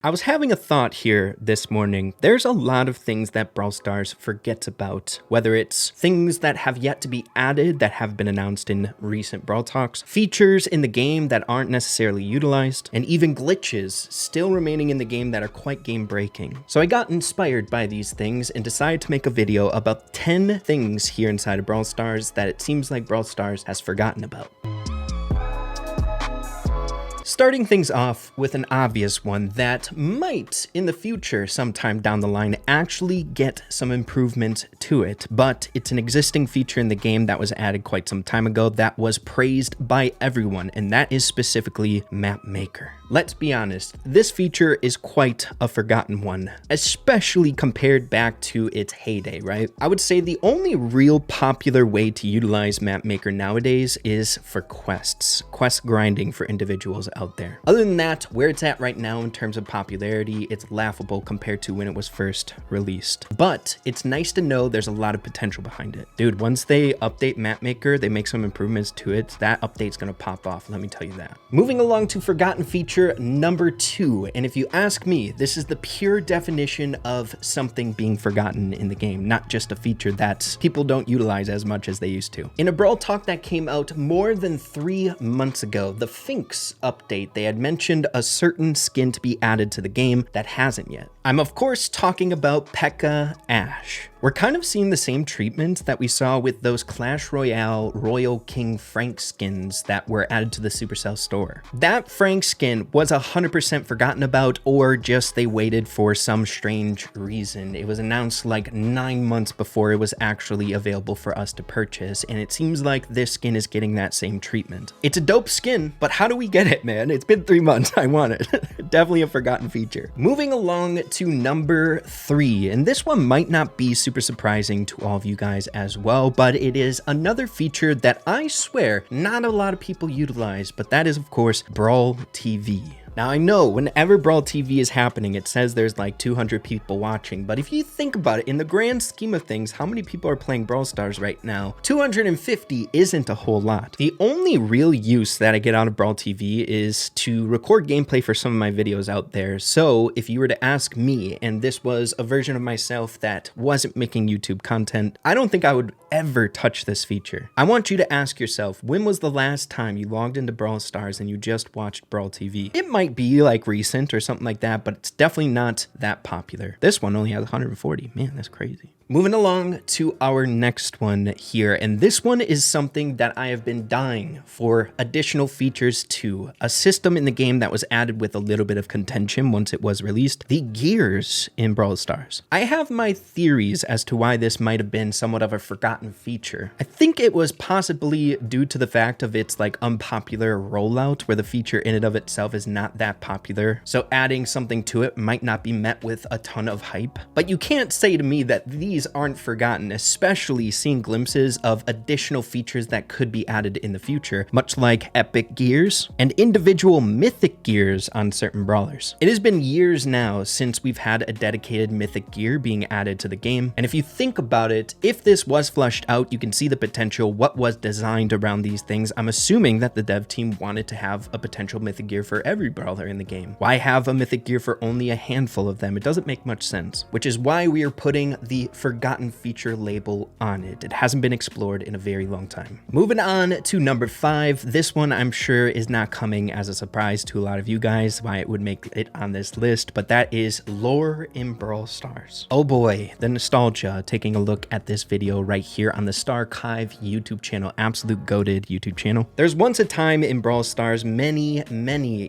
I was having a thought here this morning. There's a lot of things that Brawl Stars forgets about, whether it's things that have yet to be added that have been announced in recent Brawl Talks, features in the game that aren't necessarily utilized, and even glitches still remaining in the game that are quite game-breaking. So I got inspired by these things and decided to make a video about 10 things here inside of Brawl Stars that it seems like Brawl Stars has forgotten about. Starting things off with an obvious one that might, in the future, sometime down the line, actually get some improvement to it, but it's an existing feature in the game that was added quite some time ago that was praised by everyone, and that is specifically Mapmaker. Let's be honest, this feature is quite a forgotten one, especially compared back to its heyday, right? I would say the only real popular way to utilize Mapmaker nowadays is for quests, quest grinding for individuals out there. Other than that, where it's at right now in terms of popularity, it's laughable compared to when it was first released. But it's nice to know there's a lot of potential behind it. Dude, once they update Mapmaker, they make some improvements to it, that update's gonna pop off, let me tell you that. Moving along to forgotten feature number 2, and if you ask me, this is the pure definition of something being forgotten in the game, not just a feature that people don't utilize as much as they used to. In a Brawl Talk that came out more than 3 months ago, the Finks update, they had mentioned a certain skin to be added to the game that hasn't yet. I'm of course talking about Pekka Ash. We're kind of seeing the same treatment that we saw with those Clash Royale Royal King Frank skins that were added to the Supercell store. That Frank skin was 100% forgotten about, or just they waited for some strange reason. It was announced like 9 months before it was actually available for us to purchase, and it seems like this skin is getting that same treatment. It's a dope skin, but how do we get it, man? It's been 3 months, I want it. Definitely a forgotten feature. Moving along to number 3, and this one might not be super surprising to all of you guys as well, but it is another feature that I swear not a lot of people utilize, but that is of course Brawl TV. Now I know whenever Brawl TV is happening, it says there's like 200 people watching, but if you think about it, in the grand scheme of things, how many people are playing Brawl Stars right now? 250 isn't a whole lot. The only real use that I get out of Brawl TV is to record gameplay for some of my videos out there. So if you were to ask me, and this was a version of myself that wasn't making YouTube content, I don't think I would ever touch this feature. I want you to ask yourself, when was the last time you logged into Brawl Stars and you just watched Brawl TV? It might be like recent or something like that, but it's definitely not that popular. This one only has 140. Man, that's crazy. Moving along to our next one here, and this one is something that I have been dying for additional features to. A system in the game that was added with a little bit of contention once it was released, the gears in Brawl Stars. I have my theories as to why this might have been somewhat of a forgotten feature. I think it was possibly due to the fact of its like unpopular rollout, where the feature in and of itself is not that popular, so adding something to it might not be met with a ton of hype. But you can't say to me that these aren't forgotten, especially seeing glimpses of additional features that could be added in the future, much like epic gears and individual mythic gears on certain brawlers. It has been years now since we've had a dedicated mythic gear being added to the game, and if you think about it, if this was flushed out, you can see the potential, what was designed around these things. I'm assuming that the dev team wanted to have a potential mythic gear for every brawler in the game. Why have a mythic gear for only a handful of them? It doesn't make much sense, which is why we are putting the forgotten feature label on it. It hasn't been explored in a very long time. Moving on to number 5. This one I'm sure is not coming as a surprise to a lot of you guys why it would make it on this list, but that is lore in Brawl Stars. Oh boy, the nostalgia taking a look at this video right here on the Starchive YouTube channel, absolute goated YouTube channel. There's once a time in Brawl Stars many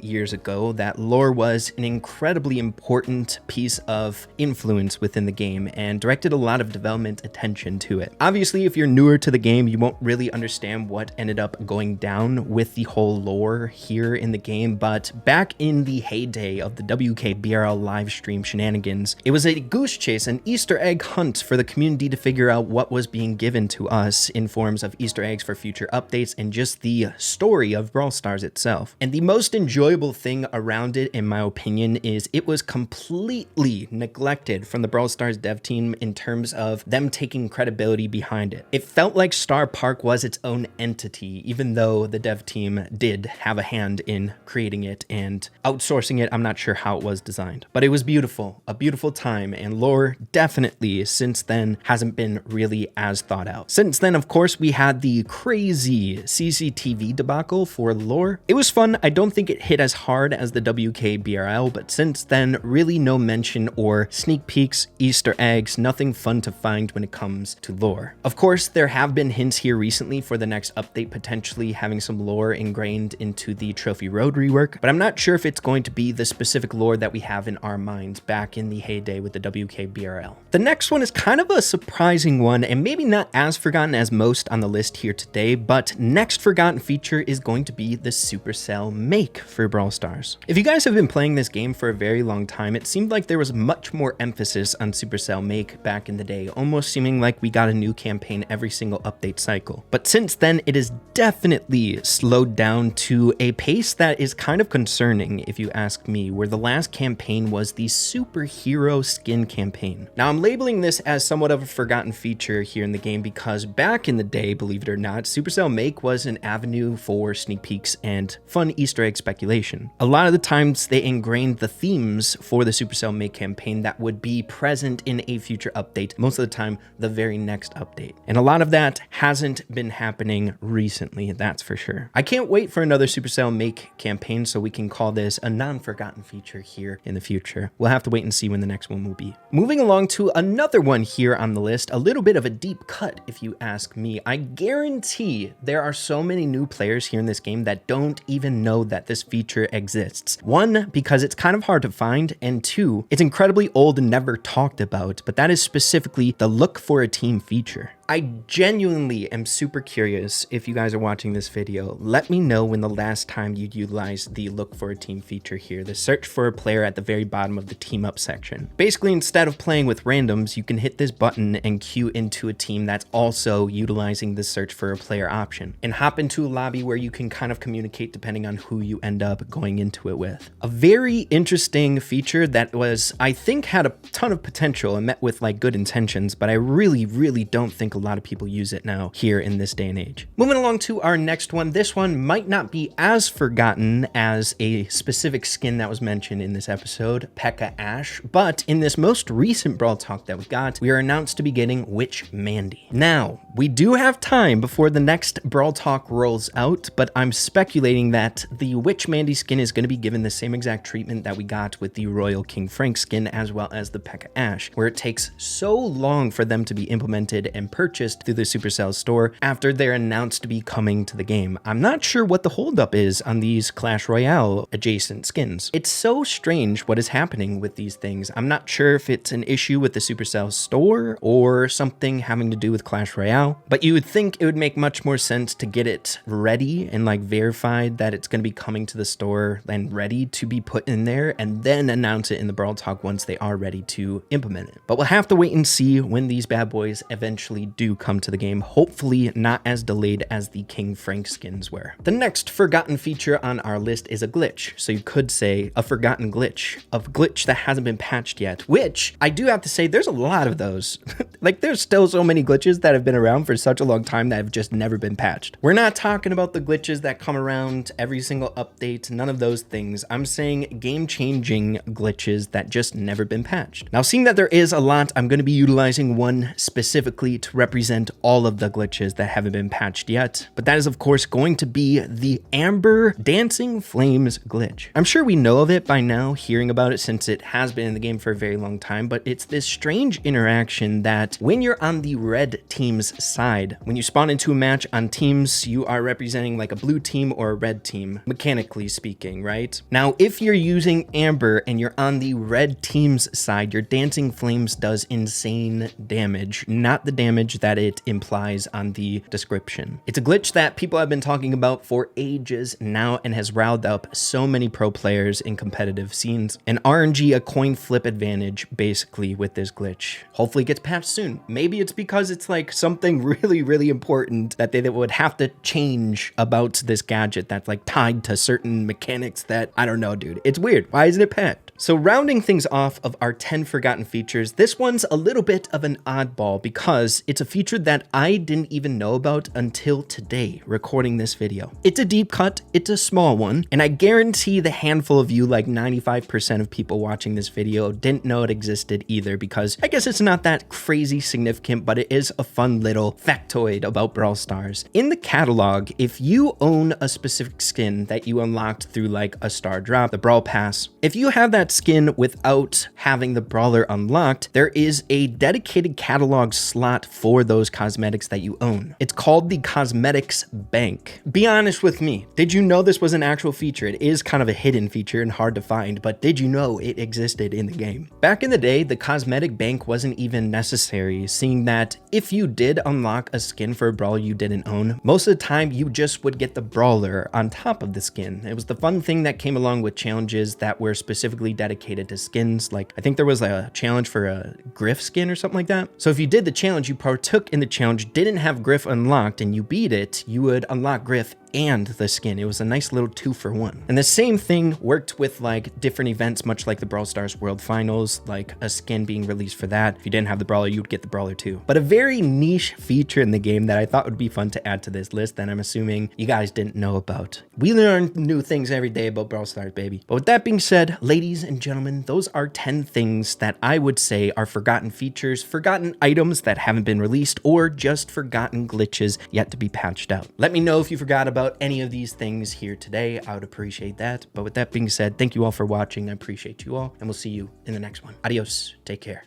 years ago that lore was an incredibly important piece of influence within the game and directed a lot of development attention to it. Obviously, if you're newer to the game, you won't really understand what ended up going down with the whole lore here in the game, but back in the heyday of the WKBRL live stream shenanigans, it was a goose chase, an Easter egg hunt for the community to figure out what was being given to us in forms of Easter eggs for future updates and just the story of Brawl Stars itself. And the most enjoyable thing around it, in my opinion, is it was completely neglected from the Brawl Stars dev team in terms terms of them taking credibility behind it. It felt like Star Park was its own entity, even though the dev team did have a hand in creating it and outsourcing it. I'm not sure how it was designed, but it was beautiful, a beautiful time, and lore definitely since then hasn't been really as thought out. Since then, of course, we had the crazy CCTV debacle for lore. It was fun. I don't think it hit as hard as the WKBRL, but since then, really no mention or sneak peeks, Easter eggs, nothing fun to find when it comes to lore. Of course, there have been hints here recently for the next update potentially having some lore ingrained into the Trophy Road rework, but I'm not sure if it's going to be the specific lore that we have in our minds back in the heyday with the WKBRL. The next one is kind of a surprising one and maybe not as forgotten as most on the list here today, but next forgotten feature is going to be the Supercell Make for Brawl Stars. If you guys have been playing this game for a very long time, it seemed like there was much more emphasis on Supercell Make back in the day, almost seeming like we got a new campaign every single update cycle. But since then, it is definitely slowed down to a pace that is kind of concerning, if you ask me, where the last campaign was the superhero skin campaign. Now, I'm labeling this as somewhat of a forgotten feature here in the game because back in the day, believe it or not, Supercell Make was an avenue for sneak peeks and fun Easter egg speculation. A lot of the times they ingrained the themes for the Supercell Make campaign that would be present in a future update, most of the time the very next update. And a lot of that hasn't been happening recently, that's for sure. I can't wait for another Supercell Make campaign so we can call this a non-forgotten feature here in the future. We'll have to wait and see when the next one will be. Moving along to another one here on the list, a little bit of a deep cut if you ask me. I guarantee there are so many new players here in this game that don't even know that this feature exists. One, because it's kind of hard to find, and two, it's incredibly old and never talked about, but that is specifically the look for a team feature. I genuinely am super curious if you guys are watching this video. Let me know when the last time you utilized the look for a team feature here, the search for a player at the very bottom of the team up section. Basically, instead of playing with randoms, you can hit this button and queue into a team that's also utilizing the search for a player option and hop into a lobby where you can kind of communicate depending on who you end up going into it with. A very interesting feature that was, I think, had a ton of potential and met with like good intentions, but I really don't think a lot of people use it now here in this day and age. Moving along to our next one. This one might not be as forgotten as a specific skin that was mentioned in this episode, Pekka Ash, but in this most recent Brawl Talk that we got, we are announced to be getting Witch Mandy. Now, we do have time before the next Brawl Talk rolls out, but I'm speculating that the Witch Mandy skin is going to be given the same exact treatment that we got with the Royal King Frank skin as well as the Pekka Ash, where it takes so long for them to be implemented and purchased through the Supercell store after they're announced to be coming to the game. I'm not sure what the holdup is on these Clash Royale adjacent skins. It's so strange what is happening with these things. I'm not sure if it's an issue with the Supercell store or something having to do with Clash Royale, but you would think it would make much more sense to get it ready and like verified that it's going to be coming to the store and ready to be put in there and then announce it in the Brawl Talk once they are ready to implement it. But we'll have to wait and see when these bad boys eventually do come to the game, hopefully not as delayed as the King Frank skins were. The next forgotten feature on our list is a glitch. So you could say a forgotten glitch, a glitch that hasn't been patched yet, which I do have to say there's a lot of those. Like there's still so many glitches that have been around for such a long time that have just never been patched. We're not talking about the glitches that come around every single update, none of those things. I'm saying game-changing glitches that just never been patched. Now, seeing that there is a lot, I'm going to be utilizing one specifically to represent all of the glitches that haven't been patched yet, but that is of course going to be the Amber Dancing Flames glitch. I'm sure we know of it by now, hearing about it since it has been in the game for a very long time, but it's this strange interaction that when you're on the red team's side, when you spawn into a match on teams, you are representing like a blue team or a red team, mechanically speaking, right? Now, if you're using Amber and you're on the red team's side, your Dancing Flames does insane damage, not the damage image that it implies on the description. It's a glitch that people have been talking about for ages now and has riled up so many pro players in competitive scenes. An RNG, a coin flip advantage, basically, with this glitch. Hopefully it gets patched soon. Maybe it's because it's like something really important that they would have to change about this gadget that's like tied to certain mechanics that, I don't know, dude. It's weird. Why isn't it patched? So rounding things off of our 10 forgotten features, this one's a little bit of an oddball because it's a feature that I didn't even know about until today, recording this video. It's a deep cut, it's a small one, and I guarantee the handful of you, like 95% of people watching this video, didn't know it existed either, because I guess it's not that crazy significant, but it is a fun little factoid about Brawl Stars. In the catalog, if you own a specific skin that you unlocked through like a star drop, the Brawl Pass, if you have that skin without having the brawler unlocked, there is a dedicated catalog slot for those cosmetics that you own. It's called the Cosmetics Bank. Be honest with me, did you know this was an actual feature? It is kind of a hidden feature and hard to find, but did you know it existed in the game? Back in the day, the Cosmetic Bank wasn't even necessary, seeing that if you did unlock a skin for a brawler you didn't own, most of the time you just would get the brawler on top of the skin. It was the fun thing that came along with challenges that were specifically dedicated to skins. Like, I think there was a challenge for a Griff skin or something like that. So if you did the challenge, you partook in the challenge, didn't have Griff unlocked, and you beat it, you would unlock Griff and the skin. It was a nice little 2-for-1. And the same thing worked with like different events, much like the Brawl Stars World Finals, like a skin being released for that. If you didn't have the brawler, you'd get the brawler too. But a very niche feature in the game that I thought would be fun to add to this list that I'm assuming you guys didn't know about. We learn new things every day about Brawl Stars, baby. But with that being said, ladies and gentlemen, those are 10 things that I would say are forgotten features, forgotten items that haven't been released, or just forgotten glitches yet to be patched out. Let me know if you forgot about any of these things here today. I would appreciate that. But with that being said, thank you all for watching. I appreciate you all, and we'll see you in the next one. Adios. Take care.